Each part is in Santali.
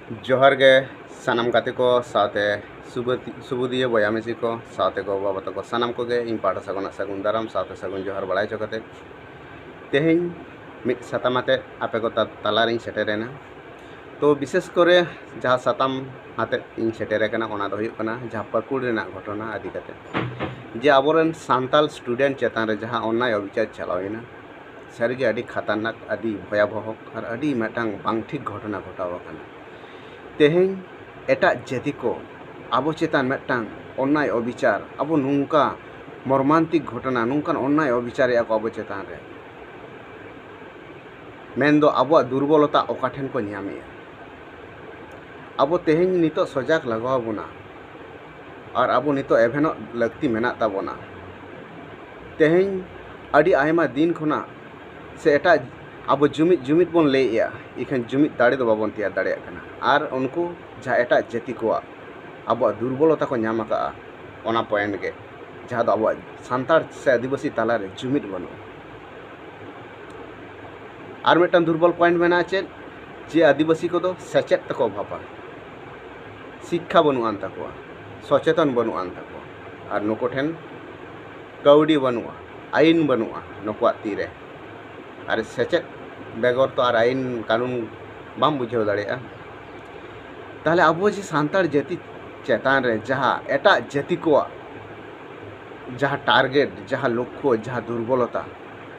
जोहार गे सानाम गाते को साथे सुबुदिया बया मिसी को साथे को बाबा तको सानाम को गे इन पाटा सगुना सगुन दाराम साथे सगुन जोहार बड़ाई चोकते तेहें मिट सातामाते आपे को तालारिंग सेटेरेना तो विशेष करे जहाँ साताम हाते इन सेटेरे कना ओना दो हुयुग कना जहाँ पाकुड़ रेना घटना आदि कते जे आबोरेन सांताल स्टूडेंट चेतान रे जहाँ अन्याय अविचार चलावेना सारिगे आदि खतरनाक आदि भयावह और आदि मिटांग बांग ठीक घटना घटाव कना तेहें एटा जाति को आबो चेतान मिटांग अन्याय अविचार आबो नुंका मर्मांतिक घटना नुंकान अन्याय अविचार या आबो चेतान रे मेनदो आबो दुर्बलता ओकाठेन को न्यामे आबो तेहें नितो सजाग लगाव बोना और आबो नितो एभेनो लगती मेना ताबोना तेहें आदि आयमा दिन खुना से एटा आबो जुमित जुमित बोन लेया इखन जुमित दाड़े दो बाबन तिया दाड़े कना और उनको जहाँ एटा जाति को आबो दुर्बलता को न्याम का ओना पॉइंट के जहाँ दो आबो सांतार से आदिवासी ताला रे जुमित बनो और मिटन दुर्बल पॉइंट मेना चेद जे आदिवासी को दो सचेत तको भापा शिक्षा बनुआन तको सचेतन बनुआन तको और नुको ठेन कौड़ी बनुआ आईन बनुआ नुको तीरे और सचेत बेगर तो और आईन कानून बाम बुझाव दाड़ेया ताहले आबो जे सांतार जाति चेतान रे जहाँ एटा जाति को जहाँ टारगेट जहाँ लक्ष्य जहाँ दुर्बलता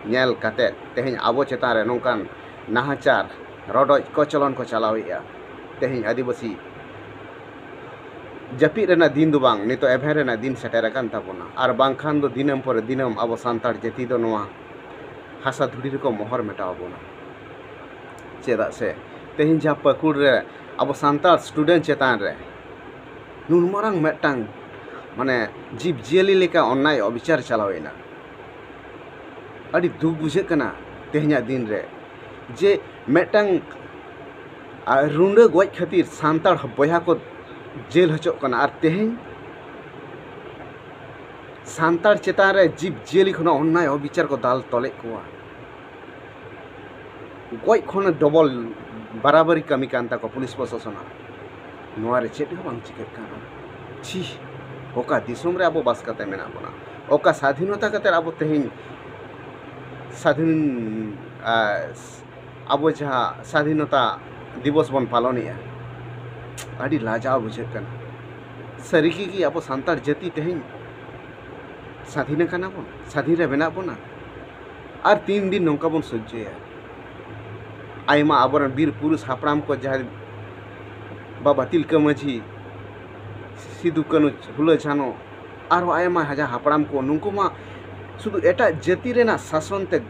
नेल काते तेहें आबो चेतान रे नोंकान नाहाचार रडोज कचलन को चलावेया तेहें आदिवासी जपिद रेना दिन दो बांग नितो एभे रेना दिन सेटेर कान ताबोना और बांखान दो दिनम पर दिनम आबो सांतार जाति दो नोआ हासा धुड़ी को मोहर मेटाव बोना चेदा से तेहें जहाँ पाकुड़ रे अब सांताल स्टूडेंट चेतान रे नुन मारांग मेटांग माने जीव जियली लेका अन्याय अविचार चलावेना अड़ी दुख बुझे कना तेहें दिन रे जे मेटांग रुंडे गज खातिर सांताल बया को जेल हचोक कना और तेहें सांताल चेतान रे जीव जियली खना अन्याय अविचार को दाल तले कोआ गज खन डबल बराबरी कमी कांता को पुलिस प्रशासन नोआरे चेट हो बांग चिकेट काना छी ओका दिसोम रे आबो बास काते मेना बोना ओका स्वाधीनता काते आबो तेहें स्वाधीन आबो जहाँ स्वाधीनता दिवस बन पालनिया आदि लाजाव बुझे कना सरीकी की आबो सांतार जाति तेहें स्वाधीन काना बोन स्वाधीन रे बेना बोना और 3 दिन नौका बोन सज्जया आयमा आबोरन बीर पुरुष हापड़ाम को जहाँ बाबा तिलका माझी सिदु कानु हुलो झानो और आयमा हजा हापड़ाम को नुंको मा शुधु एटा जाति रेना शासन ते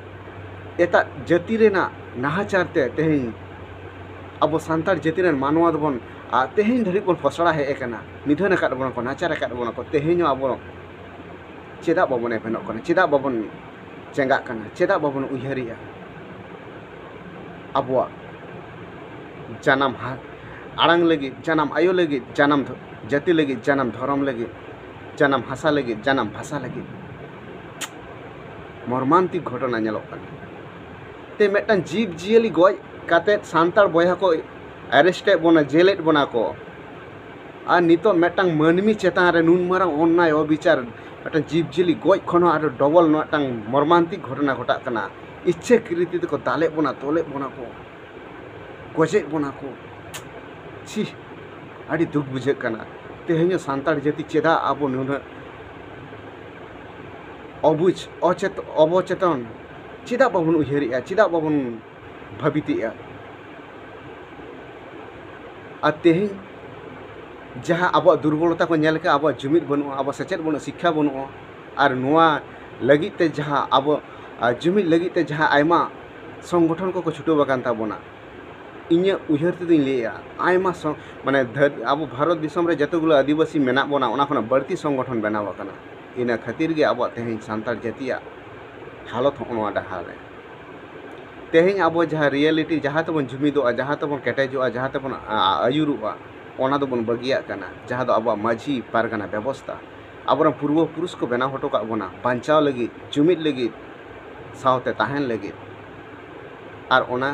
एटा जाति रेना नाहाचार ते तेहें अब सांतार जाति रेन मानवा दबन तेहें धरी बन फसड़ा हे एकना निधन अकाद बन को नाचार अकाद बन को तेहें आबो चेदा बाबन एभेनो कना चेदा बाबन चेंगा कना चेदा बाबन उयहरिया अब जन्म आड़ांग लगी जन्म आयो लगी जन्म जाति लगी जन्म धर्म लगी जन्म हासा लगी जन्म भाषा लगी मर्मांतिक घटना नेलोक ते मेटन जीव जियली गज काते सांतार बया को अरेस्ट बोना जेलेट बोना को और नितो मेटन मानमी चेतान रे नुन मारांग अन्याय अविचार मेटन जीव जियली गज खनो आरो डबल मेटन मर्मांतिक घटना घटा कना इच्छे कृति को दाले बोना तोले बोना को गजे बोना को छी आदि दुख बुझे कना तेहें सांतार जाति चेदा आबो नुन अबुझ अवचेतन चेदा बाबन उयहरिया चेदा बाबन भाबितिया और तेहें जहाँ अब दुर्बलता को नेल के अब जुमिद बनुआ अब सचेत बनु शिक्षा बनुआ और नुआ लगिते जहाँ अब जुमिद लगिते जहाँ आयमा संगठन को छुटो बकान ताबोना इन्हें उयहर तेदुኝ लेया आयमा माने अब भारत दिसम रे जतगुलो आदिवासी मेना बोना ओना खना बढ़ती संगठन बनाव कना इना खातिर गे अब तेहें सांतार जातिया हालत होनवा डाहार रे तेहें अब जहाँ रियलिटी जहाँ तबन जुमिदोआ जहाँ तबन केटेजोआ जहाँ तबन आयुरुआ ओना दोबन बगिया कना जहाँ दो अब माझी पारगाना व्यवस्था अब पूर्व पुरुष को बेना हटो का बोना बांचाव लगी जुमिद लगी सावते ताहेन लगी और ओना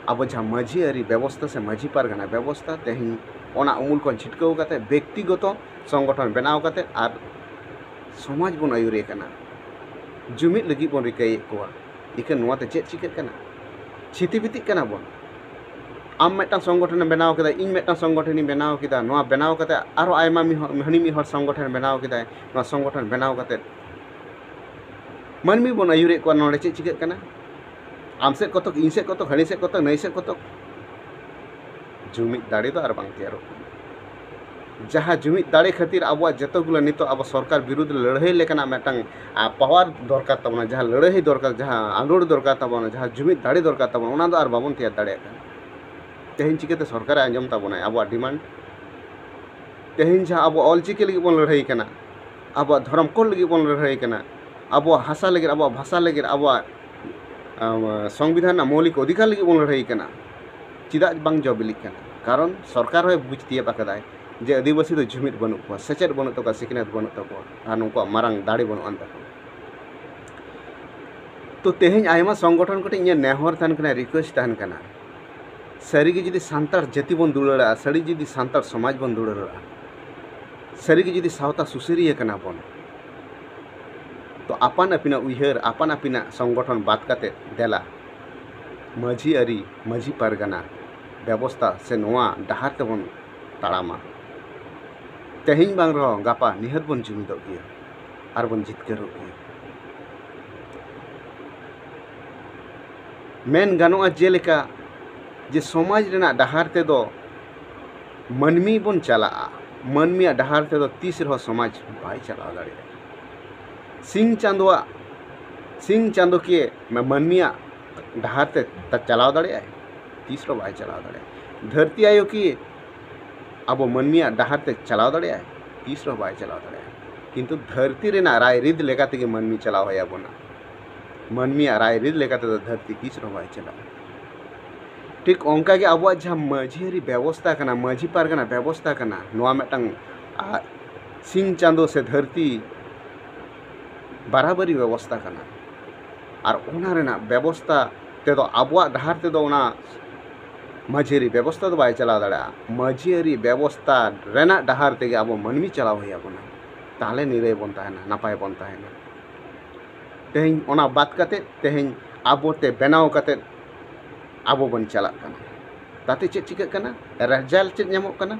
ᱟᱵᱚ ᱡᱟᱦᱟᱸ ᱢᱟᱹᱡᱷᱤ ᱟᱹᱨᱤ ᱵᱮᱵᱚᱥᱛᱷᱟ ᱥᱮ ᱢᱟᱹᱡᱷᱤ ᱯᱟᱨᱜᱟᱱᱟ ᱵᱮᱵᱚᱥᱛᱷᱟ ᱛᱮᱦᱮᱧ ᱚᱱᱟ ᱩᱢᱩᱞ ᱠᱷᱚᱱ ᱪᱷᱤᱴᱠᱟᱹᱣ ᱠᱟᱛᱮ ᱵᱮᱠᱛᱤᱜᱚᱛᱚ ᱥᱚᱝᱜᱚᱴᱷᱚᱱ ᱵᱮᱱᱟᱣ ᱠᱟᱛᱮ ᱟᱨ ᱥᱚᱢᱟᱡᱽ ᱵᱚᱱ ᱟᱹᱭᱩᱨᱮ ᱠᱟᱱᱟ, ᱡᱩᱢᱤᱫ ᱞᱟᱹᱜᱤᱫ ᱵᱚᱱ ᱨᱤᱠᱟᱹᱭᱮᱫ ᱠᱚᱣᱟ᱾ ᱤᱠᱷᱟᱹᱱ ᱱᱚᱣᱟᱛᱮ ᱪᱮᱫ ᱪᱤᱠᱟᱹᱜ ᱠᱟᱱᱟ? ᱪᱷᱤᱛᱤ ᱵᱤᱛᱤᱜ ᱠᱟᱱᱟ ᱵᱚᱱ। ᱟᱢ ᱢᱤᱫᱴᱟᱝ ᱥᱚᱝᱜᱚᱴᱷᱚᱱᱮ ᱵᱮᱱᱟᱣ ᱠᱮᱫᱟ, ᱤᱧ ᱢᱤᱫᱴᱟᱝ ᱥᱚᱝᱜᱚᱴᱷᱚᱱᱤᱧ ᱵᱮᱱᱟᱣ ᱠᱮᱫᱟ, ᱱᱚᱣᱟ ᱵᱮᱱᱟᱣ ᱠᱟᱛᱮ ᱟᱨᱦᱚᱸ ᱟᱭᱢᱟ ᱦᱟᱹᱱᱤ ᱢᱤᱫ ᱦᱚᱲ ᱥᱚᱝᱜᱚᱴᱷᱚᱱ ᱵᱮᱱᱟᱣ ᱠᱮᱫᱟᱭ, ᱱᱚᱣᱟ ᱥᱚᱝᱜᱚᱴᱷᱚᱱ ᱵᱮᱱᱟw ᱠᱟᱛᱮ ᱢᱟᱹᱱᱢᱤ ᱵᱚᱱ ᱟᱹᱭᱩᱨᱮᱫ ᱠᱚᱣᱟ। ᱱᱚᱰᱮ ᱪᱮᱫ ᱪᱤᱠᱟᱹᱜ ᱠᱟᱱᱟ? ᱟᱢ ᱥᱮᱫ ᱠᱚᱛᱚᱠ, ᱤᱧ ᱥᱮᱫ ᱠᱚᱛᱚᱠ, ᱦᱟᱹᱱᱤ ᱥᱮᱫ ᱠᱚᱛᱚᱠ, ᱱᱟᱹᱭ ᱥᱮᱫ ᱠᱚᱛᱚᱠ, ᱡᱩᱢᱤᱫ ᱫᱟᱲᱮ ᱫᱚ ᱟᱨ ᱵᱟᱝ ᱛᱮᱭᱟᱨᱚᱜ ᱠᱟᱱᱟ। ᱡᱟᱦᱟᱸ ᱡᱩᱢᱤᱫ ᱫᱟᱲᱮ ᱠᱷᱟᱹᱛᱤᱨ ᱟᱵᱚᱣᱟᱜ ᱡᱚᱛᱚᱜᱩলো ᱱᱤᱛᱚᱜ ᱟᱵᱚ ᱥᱚᱨᱠᱟর ᱵᱤᱨᱩᱫᱽ ᱨᱮ ᱞᱟᱹᱲᱦᱟᱹᱭ ᱞᱮᱠᱟᱱᱟᱜ ᱢᱤᱫᱴᱟᱝ ᱯᱟᱣᱟᱨ ᱫᱚᱨᱠᱟর ᱛᱟᱵᱚᱱᱟ, ᱡᱟᱦᱟᱸ ᱞᱟᱹᱲᱦᱟᱹᱭ ᱫᱚᱨᱠᱟর, ᱡᱟᱦᱟᱸ ᱟᱸᱫᱳᱲ ᱫᱚᱨᱠᱟর ᱛᱟᱵᱚᱱᱟ, ᱡᱟᱦᱟᱸ ᱡᱩᱢᱤᱫ ᱫᱟᱲᱮ ᱫᱚᱨᱠᱟর ᱛᱟᱵᱚᱱᱟ, ᱚᱱᱟ ᱫᱚ ᱟᱨ ᱵᱟᱵᱚᱱ ᱛᱮᱭᱟᱨ ᱫᱟᱲᱮᱭᱟᱜ ᱠᱟᱱᱟ। ᱛᱮᱦᱮᱧ ᱪᱤᱠᱟᱹᱛᱮ ᱥᱚᱨᱠᱟᱨᱮ ᱟᱸᱡᱚᱢ ᱛᱟᱵᱚᱱᱟᱭ ᱟᱵᱚᱣᱟᱜ ᱰᱤᱢᱟন্ড? ᱛᱮᱦᱮᱧ ᱡᱟᱦᱟᱸ ᱟᱵᱚ ᱚᱞᱪᱤᱠᱤ ᱞᱟᱹᱜᱤᱫ ᱵᱚᱱ ᱞᱟᱹᱲᱦᱟᱹᱭ ᱠᱟᱱᱟ, ᱟᱵᱚᱣᱟᱜ ᱫᱷᱚᱨᱚᱢ ᱠᱳᱰ ᱞᱟᱹᱜᱤᱫ ᱵᱚᱱ ᱞᱟᱹᱲᱦᱟᱹᱭ ᱠᱟᱱᱟ, ᱟᱵᱚᱣᱟᱜ ᱦᱟᱥᱟ ᱞᱟᱹᱜᱤᱫ, ᱟᱵᱚᱣᱟᱜ ᱵᱷᱟষᱟ ᱞᱟᱹᱜᱤᱫ, ᱟᱵᱚᱣᱟᱜ সংবিধান ᱨᱮᱱᱟᱜ মৌলিক অধিকার ᱞᱟᱹᱜᱤᱫ ᱵᱚᱱ ᱞᱟᱹᱲᱦᱟᱹᱭ ᱠᱟᱱᱟ। ᱪᱮᱫᱟᱜ ᱵᱟᱝ ᱡᱚ ᱵᱤᱞᱤᱜ ᱠᱟᱱᱟ? ᱠᱟᱨᱚᱱ ᱥᱚᱨᱠᱟর ᱦᱚᱸ ᱵᱩᱡᱽ ᱛᱤᱭᱳᱜ ᱟᱠᱟᱫᱟᱭ ᱡᱮ ᱟᱹᱫᱤᱵᱟᱹᱥᱤ ᱫᱚ ᱡᱩᱢᱤᱫ ᱵᱟᱹᱱᱩᱜ ᱠᱚᱣᱟ, ᱥᱮᱪᱮᱫ ᱵᱟᱹᱱᱩᱜ ᱛᱟᱠᱚᱣᱟ, ᱥᱤᱠᱷᱱᱟᱹᱛ ᱵᱟᱹᱱᱩᱜ ᱛᱟᱠᱚᱣᱟ, ᱟᱨ ᱱᱩᱠᱩᱣᱟᱜ ᱢᱟᱨᱟᱝ ᱫᱟᱲᱮ ᱵᱟᱹᱱᱩᱜ ᱟᱱ ᱛᱟᱠᱚᱣᱟ। ᱛᱚ ᱛᱮᱦᱮᱧ ᱟᱭᱢᱟ ᱥᱚᱝᱜᱚᱴᱷᱚᱱ ᱠᱚᱴᱷᱮᱱ ᱤᱧᱟᱹᱜ ᱱᱮᱦᱚᱨ ᱛᱟᱦᱮᱱ ᱠᱟᱱᱟ, ᱨᱤᱠᱳয়েস্ট ᱛᱟᱦᱮᱱ ᱠᱟᱱᱟ, ᱥᱟᱹᱨᱤᱜᱮ ᱡᱩᱫᱤ ᱥᱟᱱᱛᱟᱲ ᱡᱟᱹᱛᱤ ᱵᱚᱱ ᱫᱩᱞᱟᱹᱲᱟᱜᱼᱟ, ᱥᱟᱹᱨᱤ ᱡᱩᱫᱤ ᱥᱟᱱᱛᱟᱲ ᱥᱚᱢᱟᱡᱽ ᱵᱚᱱ ᱫᱩᱞᱟᱹᱲᱟᱜᱼᱟ, ᱥᱟᱹᱨᱤᱜᱮ ᱡᱩᱫᱤ ᱥᱟᱶᱛᱟ ᱥᱩᱥᱟᱹᱨᱤᱭᱟᱹ ᱠᱟᱱᱟ ᱵᱚᱱ, ᱛᱚ ᱟᱯᱟᱱ ᱟᱹᱯᱤᱱᱟᱜ ᱩᱭᱦᱟᱹᱨ, ᱟᱯᱟᱱ ᱟᱹᱯᱤᱱᱟᱜ ᱥᱚᱝᱜᱚᱴᱷᱚᱱ ᱵᱟᱫ ᱠᱟᱛᱮ ᱫᱮᱞᱟ ᱢᱟᱹᱡᱷᱤ ᱟᱹᱨᱤ, ᱢᱟᱹᱡᱷᱤ ᱯᱟᱨᱜᱟᱱᱟ ᱵᱮᱵᱚᱥᱛᱷᱟ ᱥᱮ ᱱᱚᱣᱟ ᱰᱟᱦᱟᱨ ᱛᱮᱵᱚᱱ ᱛᱟᱲᱟᱢᱟ। ᱛᱮᱦᱮᱧ ᱵᱟᱝ ᱨᱮᱦᱚᱸ ᱜᱟᱯᱟ ᱱᱤᱦᱟᱹᱛ ᱵᱚᱱ ᱡᱩᱢᱤᱫᱚᱜ ᱜᱮᱭᱟ ᱟᱨ ᱵᱚᱱ ᱡᱤᱛᱠᱟᱹᱨᱚᱜ ᱜᱮᱭᱟ। ᱢᱮᱱ ᱜᱟᱱᱚᱜᱼᱟ ᱡᱮᱞᱮᱠᱟ ᱡᱮ ᱥᱚᱢᱟᱡᱽ ᱨᱮᱱᱟᱜ ᱰᱟᱦᱟᱨ ᱛᱮᱫᱚ ᱢᱟᱹᱱᱢᱤ ᱵᱚᱱ ᱪᱟᱞᱟᱜᱼᱟ, ᱢᱟᱹᱱᱢᱤᱭᱟᱜ ᱰᱟᱦᱟᱨ ᱛᱮᱫᱚ ᱛᱤᱥ ᱨᱮᱦᱚᱸ ᱥᱚᱢᱟᱡᱽ ᱵᱟᱭ ᱪᱟᱞᱟᱣ ᱫᱟᱲᱮᱭᱟᱜᱼᱟ। ᱥᱤᱧ ᱪᱟᱸᱫᱳᱠᱤᱭᱟᱹ ᱢᱟᱹᱱᱢᱤᱭᱟᱜ ᱰᱟᱦᱟर ᱛᱮ ᱪᱟᱞᱟᱣ ᱫᱟᱲᱮᱭᱟᱜᱼᱟᱭ? ᱛᱤᱥ ᱨᱮᱦᱚᱸ ᱵᱟᱭ ᱪᱟᱞᱟᱣ ᱫᱟᱲᱮᱭᱟᱜᱼᱟ। ᱫᱷᱟᱹᱨᱛᱤ ᱟᱭᱳ ᱠᱤ ᱟᱵᱚ ᱢᱟᱹᱱᱢᱤᱭᱟᱜ ᱰᱟᱦᱟর ᱛᱮ ᱪᱟᱞᱟᱣ ᱫᱟᱲᱮᱭᱟᱜᱼᱟᱭ? ᱛᱤᱥ ᱨᱮᱦᱚᱸ ᱵᱟᱭ ᱪᱟᱞᱟᱣ ᱫᱟᱲᱮᱭᱟᱜᱼᱟ। ᱠᱤᱱᱛᱩ ᱫᱷᱟᱹᱨᱛᱤ ᱨᱮᱱᱟᱜ ᱨᱟᱭ ᱨᱤᱛ ᱞᱮᱠᱟ ᱛᱮᱜᱮ ᱢᱟᱹᱱᱢᱤ ᱪᱟᱞᱟᱣ ᱦᱩᱭ ᱟᱵᱚᱱᱟ। ᱢᱟᱹᱱᱢᱤᱭᱟᱜ ᱨᱟᱭ ᱨᱤᱛ ᱞᱮᱠᱟ ᱛᱮᱫᱚ ᱫᱷᱟᱹᱨᱛᱤ ᱛᱤᱥ ᱨᱮᱦᱚᱸ ᱵᱟᱭ ᱪᱟᱞᱟᱜᱼᱟ। ᱴᱷᱤᱠ ᱚᱱᱠᱟᱜᱮ ᱟᱵᱚᱣᱟᱜ ᱡᱟᱦᱟᱸ ᱢᱟᱹᱡᱷᱤ ᱟᱹᱨᱤ ᱵᱮᱵᱚᱥᱛᱷᱟ ᱠᱟᱱᱟ, ᱢᱟᱹᱡᱷᱤ ᱯᱟᱨᱜᱟᱱᱟ ᱵᱮᱵᱚᱥᱛᱷᱟ ᱠᱟᱱᱟ, ᱱᱚᱣᱟ ᱢᱤᱫᱴᱟᱝ ᱥᱤᱧ ᱪᱟᱸᱫᱳ ᱥᱮ ᱫᱷᱟᱹᱨᱛᱤ ᱵᱟᱨᱟᱵᱟᱨᱤ ᱵᱮᱵᱚᱥᱛᱷᱟ ᱠᱟᱱᱟ। ᱟᱨ ᱚᱱᱟ ᱨᱮᱱᱟᱜ ᱵᱮᱵᱚᱥᱛᱷᱟ ᱛᱮᱫᱚ ᱟᱵᱚᱣᱟᱜ ᱰᱟᱦᱟᱨ ᱛᱮᱫᱚ ᱚᱱᱟ ᱢᱟᱹᱡᱷᱤ ᱟᱹᱨᱤ ᱵᱮᱵᱚᱥᱛᱷᱟ ᱫᱚ ᱵᱟᱭ ᱪᱟᱞᱟᱣ ᱫᱟᱲᱮᱭᱟᱜᱼᱟ। ᱢᱟᱹᱡᱷᱤ ᱟᱹᱨᱤ ᱵᱮᱵᱚᱥᱛᱷᱟ ᱨᱮᱱᱟᱜ ᱰᱟᱦᱟর ᱛᱮᱜᱮ ᱟᱵᱚ ᱢᱟᱹᱱᱢᱤ ᱪᱟᱞᱟᱣ ᱦᱩᱭ ᱟᱵᱚᱱᱟ, ᱛᱟᱦᱚᱞᱮ ᱱᱤᱨᱟᱹᱭ ᱵᱚᱱ ᱛᱟᱦᱮᱱᱟ, ᱱᱟᱯᱟᱭ ᱵᱚᱱ ᱛᱟᱦᱮᱱᱟ। ᱛᱮᱦᱮᱧ ᱚᱱᱟ ᱵᱟᱫ ᱠᱟᱛᱮ ᱛᱮᱦᱮᱧ ᱟᱵᱚᱛᱮ ᱵᱮᱱᱟᱣ ᱠᱟᱛᱮ ᱟᱵᱚ ᱵᱚᱱ ᱪᱟᱞᱟᱜ ᱠᱟᱱᱟ। তাতে ᱪᱮᱫ ᱪᱤᱠᱟᱹᱜ ᱠᱟᱱᱟ? রেজাল্ট ᱪᱮᱫ ᱧᱟᱢᱚᱜ ᱠᱟᱱᱟ?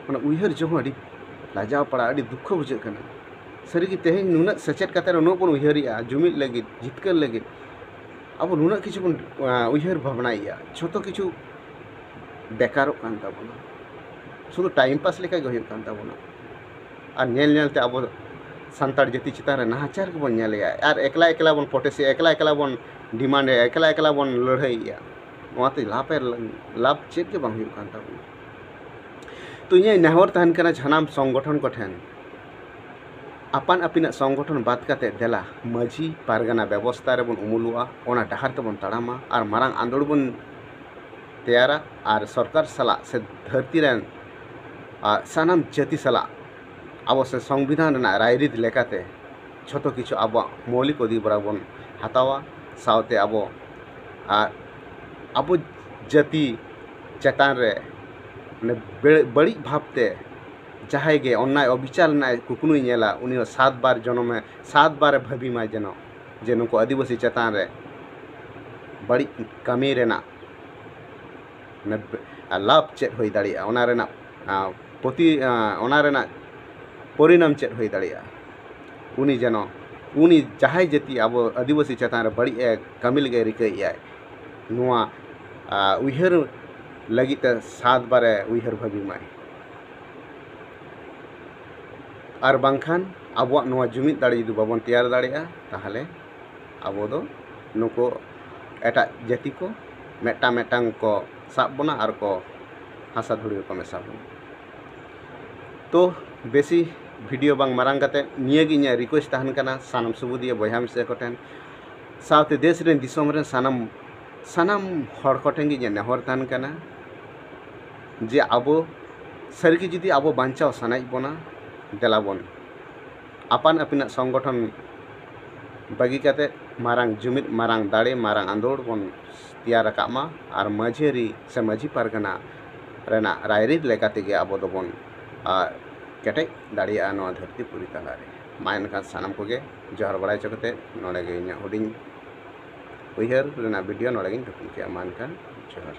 ᱚᱱᱟ ᱩᱭᱦᱟᱹᱨ ᱡᱚᱝ ᱟᱹᱰᱤ ᱞᱟᱡᱟᱣ ᱯᱟᱲᱟ, ᱟᱹᱰᱤ ᱫᱩᱠᱠᱷᱚ ᱵᱩᱡᱷᱟᱹᱜ ᱠᱟᱱᱟ। ᱥᱟᱹᱨᱤᱜᱮ ᱛᱮᱦᱮᱧ ᱱᱩᱱᱟᱹᱜ ᱥᱮᱪᱮᱫ ᱠᱟᱛᱮ ᱱᱩᱱᱟᱹᱜ ᱵᱚᱱ ᱩᱭᱦᱟᱹᱨᱮᱜᱼᱟ ᱡᱩᱢᱤᱫ ᱞᱟᱹᱜᱤᱫ, ᱡᱤᱛᱠᱟᱹᱨ ᱞᱟᱹᱜᱤᱫ, ᱟᱵᱚ ᱱᱩᱱᱟᱹᱜ ᱠᱤᱪᱷᱩ ᱵᱚᱱ ᱩᱭᱦᱟᱹᱨ ᱵᱷᱟᱵᱽᱱᱟᱭᱮᱜᱼᱟ, ᱡᱷᱚᱛᱚ ᱠᱤᱪᱷᱩ বেকারᱚᱜ ᱠᱟᱱ ᱛᱟᱵᱚᱱᱟ, শুধু টাইম পাস লেᱠᱟ ᱜᱮ ᱦᱩᱭᱩᱜ ᱠᱟᱱ ᱛᱟᱵᱚᱱᱟ। আর ᱧᱮᱞ ᱧᱮᱞᱛᱮ ᱟᱵᱚ ᱥᱟᱱᱛᱟᱲ ᱡᱟᱹᱛᱤ ᱪᱮᱛᱟᱱ ᱨᱮ ᱱᱟᱦᱟᱪᱟᱨ ᱜᱮᱵᱚᱱ ᱧᱮᱞᱮᱜᱼᱟ, ᱟᱨ ᱮᱠᱞᱟ ᱮᱠᱞᱟ ᱵᱚᱱ ᱯᱨᱚᱴᱮᱥᱴᱮᱜᱼᱟ, ᱮᱠᱞᱟ ᱮᱠᱞᱟ ᱵᱚন ᱰᱤᱢᱟন্ডᱮᱜᱼᱟ, ᱮᱠᱞᱟ ᱮᱠᱞᱟ ᱵᱚᱱ ᱞᱟᱹᱲᱦᱟᱹᱭᱮᱜᱼᱟ। ᱱᱚᱣᱟᱛᱮ ᱞᱟᱵᱷ ᱪᱮᱫ ᱜᱮ ᱵᱟᱝ ᱦᱩᱭᱩᱜ ᱠᱟᱱ ᱛᱟᱵᱚᱱᱟ। ᱛᱚ ᱤᱧᱟᱹᱜ ᱱᱮᱦᱚᱨ ᱛᱟᱦᱮᱱ ᱠᱟᱱᱟ ᱥᱟᱱᱟᱢ ᱥᱚᱝᱜᱚᱴᱷᱚᱱ ᱠᱚᱴᱷᱮᱱ, ᱟᱯᱟᱱ ᱟᱹᱯᱤᱱᱟᱜ ᱥᱚᱝᱜᱚᱴᱷᱚᱱ ᱵᱟᱫ ᱠᱟᱛᱮ ᱫᱮᱞᱟ ᱢᱟᱹᱡᱷᱤ ᱯᱟᱨᱜᱟᱱᱟ ᱵᱮᱵᱚᱥᱛᱷᱟ ᱨᱮᱵᱚᱱ ᱩᱢᱩᱞᱚᱜᱼᱟ, ᱚᱱᱟ ᱰᱟᱦᱟর ᱛᱮᱵᱚᱱ ᱛᱟᱲᱟᱢᱟ, ᱟᱨ ᱢᱟᱨᱟᱝ ᱟᱸᱫᱳᱲ ᱵᱚᱱ ᱛᱮᱭᱟᱨᱟ, ᱟᱨ ᱥᱚᱨᱠᱟর ᱥᱟᱞᱟᱜ ᱥᱮ ᱫᱷᱟᱹᱨᱛᱤ ᱨᱮᱱ ᱥᱟᱱᱟᱢ ᱡᱟᱹᱛᱤ ᱥᱟᱞᱟᱜ ᱟᱵᱚ ᱥᱮ সংবিধান ᱨᱮᱱᱟᱜ ᱨᱟᱭᱨᱤᱛ লেখাতে ᱡᱷᱚᱛᱚ ᱠᱤᱪᱷᱩ ᱟᱵᱚᱣᱟᱜ মৌলিক অধিকার বন হাতাওয়া, সাথে আবো জাতি চেতান রে মানে বাড়িজ ভাবতে যাহাই গে অন্যায় অবিচার নাই কুকুনুই নেলা উনি 7 বার জন্মে 7 বারে ভাবি মাই যেন যে নুকু আদিবাসী চেতান রে বাড়িজ কামি রেনা লাভ চেত হই দাঁড়িয়ে ওনা রেনা ওনা রেনা পরিণাম চেত হই দাঁড়িয়ে উনি যেন উনি যাহাই জাতি আবো আদিবাসী চেতান রে বাড়িজ কামি লেগে রিকাইয়ায় নোয়া উইহার লাগিতে 7 বারে উইহার ভাবি মাই আর বাংখান আবুয়াক নোয়া জুমিদ দাড়ি যদি বাবন তৈয়ার দাড়িয়া তাহলে আবো দো নুকু এটা জাতি কো মেটা মেটাং কো সাব বনা আর কো হাসা ধুড়ি কো মেসা বনা। তো বেশি ভিডিও বাং মারাং কাতে নিয়ে গি ইᱧᱟᱹᱜ রিকোয়েস্ট তাহান কানা সানাম সুবুদিয়া বয়হা মিᱥᱮ ᱠᱚᱴᱷᱮᱱ সাথে দেশ রেন দিᱥᱚᱢ রেন সানাম হড় ᱠᱚᱴᱷᱮᱱ ᱜᱮ ᱤᱧᱟᱹᱜ ᱱᱮᱦᱚᱨ ᱛᱟᱦᱮᱱ ᱠᱟᱱᱟ যে আবো সারিগে যদি আবো বাঞ্চাও সানাই বনা দেলাবন আপান আপিনাᱜ সংগঠন bagi kate marang jumit marang dare marang andor bon tiar rakama ar majeri se maji pargana rena rairit lekate ge abo dobon ketek dari ano dharti puri talare main kan sanam koge johar barai chokate node ge nya huding uihar rena video node ge dupun ke aman kan johar